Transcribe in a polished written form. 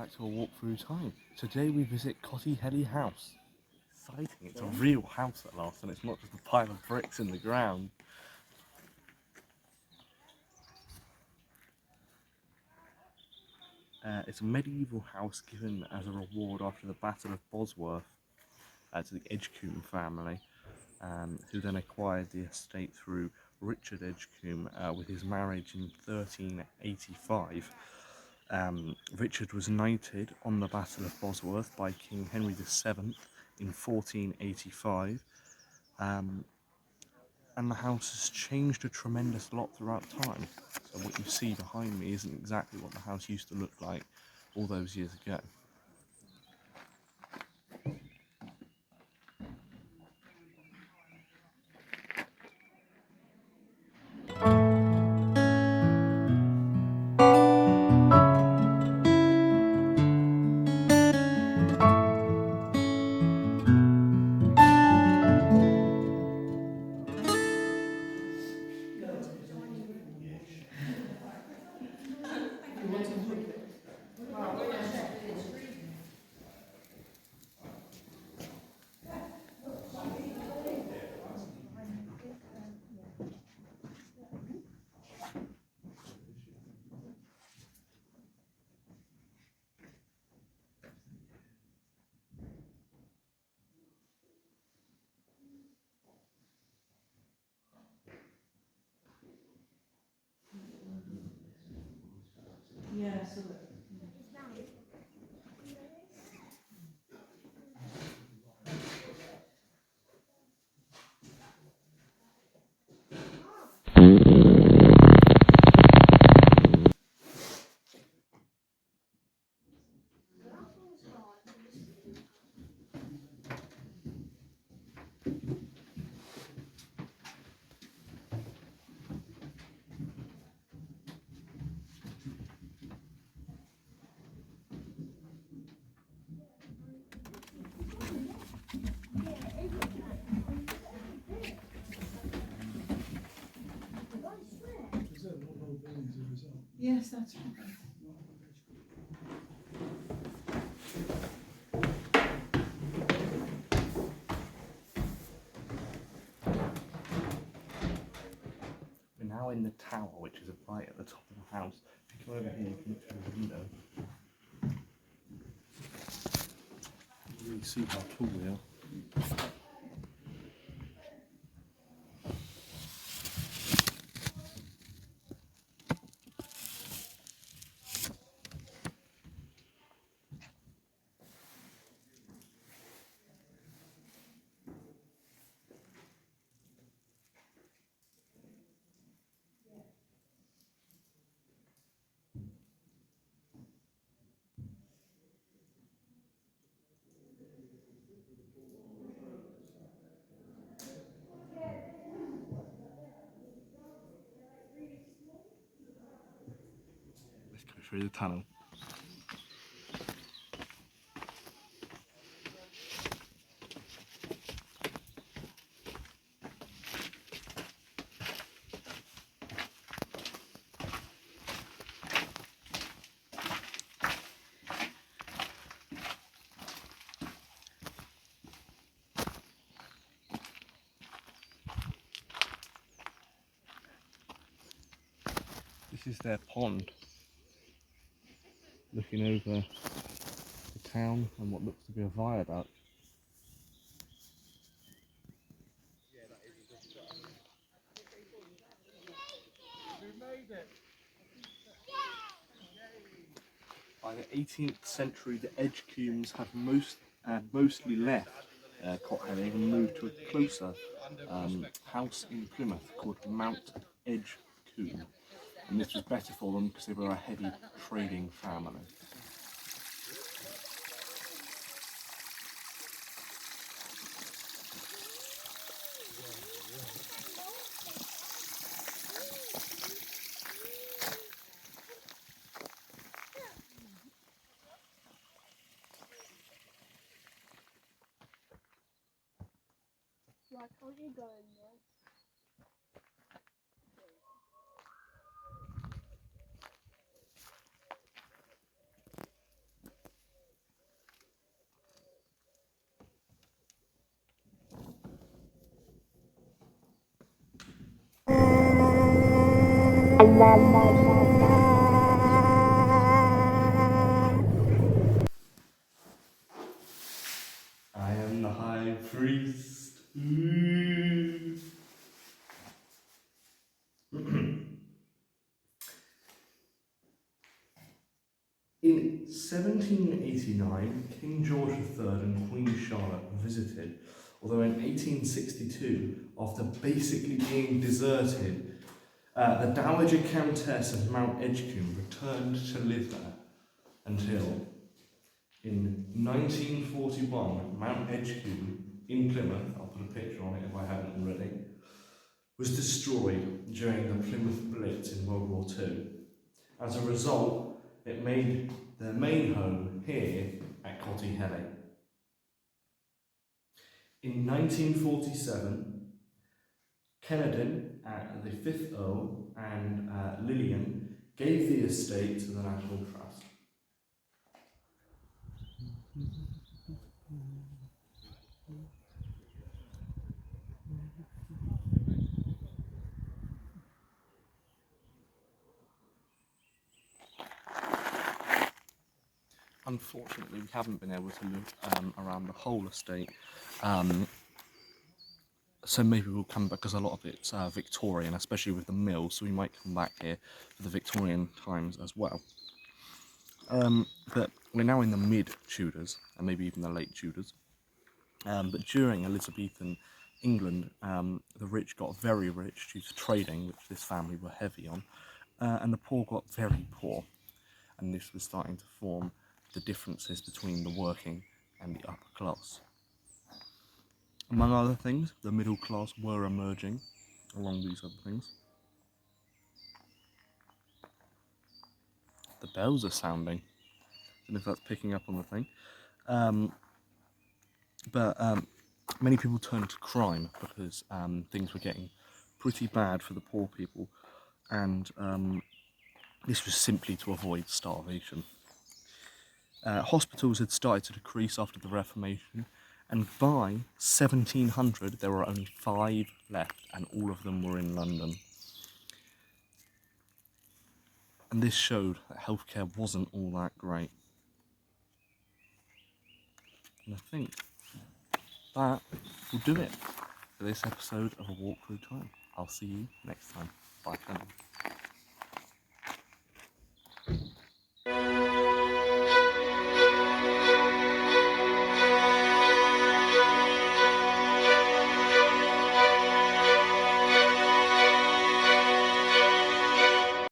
back to a walk through time. Today we visit Cotehele house. Exciting, it's a real house at last and it's not just a pile of bricks in the ground. It's a medieval house given as a reward after the Battle of Bosworth to the Edgecombe family, who then acquired the estate through Richard Edgecombe with his marriage in 1385. Richard was knighted on the Battle of Bosworth by King Henry VII in 1485, and the house has changed a tremendous lot throughout time. So what you see behind me isn't exactly what the house used to look like all those years ago. Yeah, so that. Yes, that's right. We're now in the tower, which is right at the top of the house. If you come over here, you can look through the window. You can really see how tall we are. Let's go through the tunnel. This is their pond, looking over the town and what looks to be a viaduct. By the 18th century, the Edgecombes had mostly left Cotehele and moved to a closer house in Plymouth called Mount Edgecombe. And this was better for them because they were a heavy trading family. Why can't you go in there? I am the high priest. Ooh. In 1789, King George III and Queen Charlotte visited, although in 1862, after basically being deserted, the Dowager Countess of Mount Edgecombe returned to live there until, in 1941, Mount Edgecombe in Plymouth, I'll put a picture on it if I haven't already, was destroyed during the Plymouth Blitz in World War II. As a result, it made their main home here at Cotehele. In 1947, Kennedy, the fifth Earl, and Lillian gave the estate to the National Trust. Unfortunately, we haven't been able to look around the whole estate, so maybe we'll come back, because a lot of it's Victorian, especially with the mill, so we might come back here for the Victorian times as well. But we're now in the mid-Tudors, and maybe even the late Tudors. But during Elizabethan England, the rich got very rich due to trading, which this family were heavy on, and the poor got very poor. And this was starting to form the differences between the working and the upper class. Among other things, the middle class were emerging along these other things. The bells are sounding. I don't know if that's picking up on the thing. But many people turned to crime because things were getting pretty bad for the poor people, and this was simply to avoid starvation. Hospitals had started to decrease after the Reformation, and by 1700 there were only 5 left, and all of them were in London. And this showed that healthcare wasn't all that great. And I think that will do it for this episode of A Walk Through Time. I'll see you next time. Bye for now.